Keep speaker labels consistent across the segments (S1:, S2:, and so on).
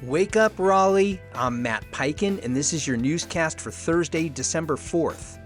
S1: Wake up, Raleigh! I'm Matt Peiken, and this is your newscast for Thursday, December 4th.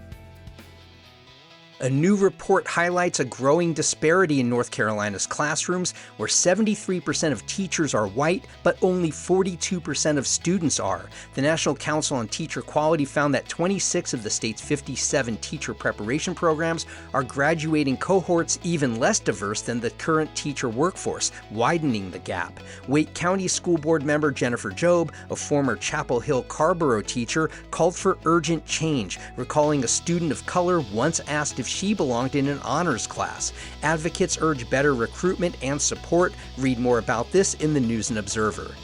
S1: A new report highlights a growing disparity in North Carolina's classrooms, where 73% of teachers are white, but only 42% of students are. The National Council on Teacher Quality found that 26 of the state's 57 teacher preparation programs are graduating cohorts even less diverse than the current teacher workforce, widening the gap. Wake County School Board member Jennifer Jobe, a former Chapel Hill Carborough teacher, called for urgent change, recalling a student of color once asked if she belonged in an honors class. Advocates urge better recruitment and support. Read more about this in the News and Observer.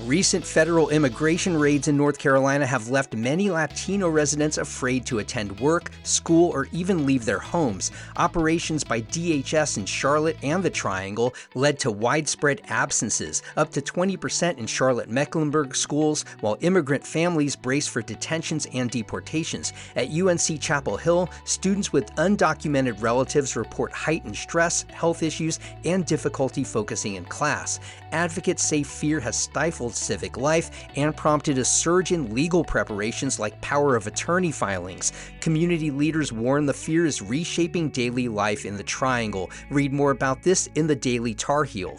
S1: Recent federal immigration raids in North Carolina have left many Latino residents afraid to attend work, school, or even leave their homes. Operations by DHS in Charlotte and the Triangle led to widespread absences, up to 20% in Charlotte-Mecklenburg schools, while immigrant families brace for detentions and deportations. At UNC Chapel Hill, students with undocumented relatives report heightened stress, health issues, and difficulty focusing in class. Advocates say fear has stifled civic life and prompted a surge in legal preparations like power of attorney filings. Community leaders warn the fear is reshaping daily life in the Triangle. Read more about this in the Daily Tar Heel.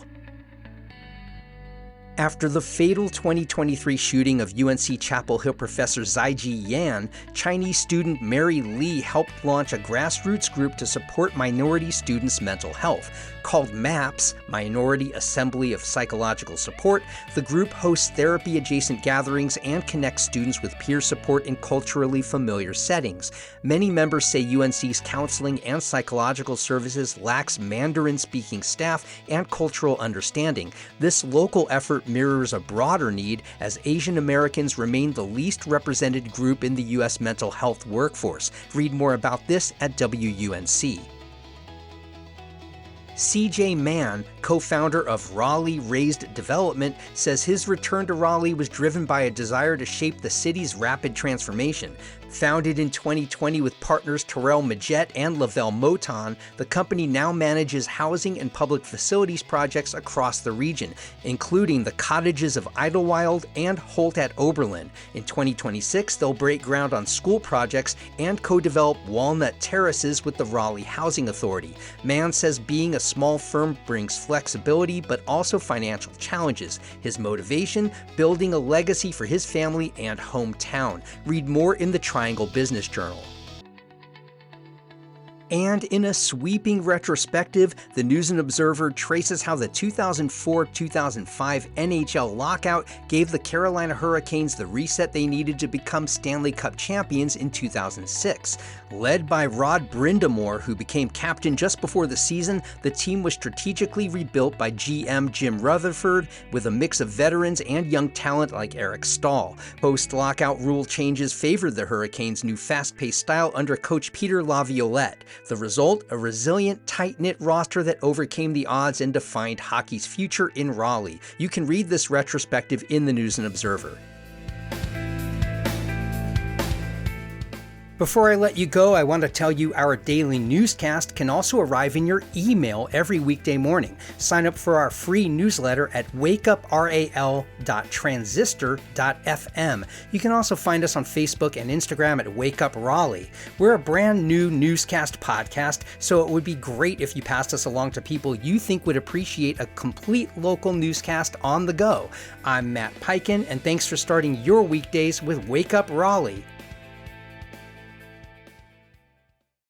S1: After the fatal 2023 shooting of UNC Chapel Hill professor Zhaiji Yan, Chinese student Mary Lee helped launch a grassroots group to support minority students' mental health. Called MAPS, Minority Assembly of Psychological Support, the group hosts therapy-adjacent gatherings and connects students with peer support in culturally familiar settings. Many members say UNC's counseling and psychological services lacks Mandarin-speaking staff and cultural understanding. This local effort mirrors a broader need, as Asian Americans remain the least represented group in the U.S. mental health workforce. Read more about this at WUNC. C.J. Mann, co-founder of Raleigh Raised Development, says his return to Raleigh was driven by a desire to shape the city's rapid transformation. Founded in 2020 with partners Terrell Majette and Lavelle Moton, the company now manages housing and public facilities projects across the region, including the cottages of Idlewild and Holt at Oberlin. In 2026, they'll break ground on school projects and co-develop Walnut Terraces with the Raleigh Housing Authority. Mann says being a small firm brings flexibility but also financial challenges. His motivation? Building a legacy for his family and hometown. Read more in the Triangle Business Journal. And in a sweeping retrospective, the News and Observer traces how the 2004-2005 NHL lockout gave the Carolina Hurricanes the reset they needed to become Stanley Cup champions in 2006. Led by Rod Brindamore, who became captain just before the season, the team was strategically rebuilt by GM Jim Rutherford with a mix of veterans and young talent like Eric Stahl. Post-lockout rule changes favored the Hurricanes' new fast-paced style under coach Peter Laviolette. The result, a resilient, tight-knit roster that overcame the odds and defined hockey's future in Raleigh. You can read this retrospective in the News and Observer. Before I let you go, I want to tell you our daily newscast can also arrive in your email every weekday morning. Sign up for our free newsletter at wakeuprail.transistor.fm. You can also find us on Facebook and Instagram at Wake Up Raleigh. We're a brand new newscast podcast, so it would be great if you passed us along to people you think would appreciate a complete local newscast on the go. I'm Matt Peiken, and thanks for starting your weekdays with Wake Up Raleigh.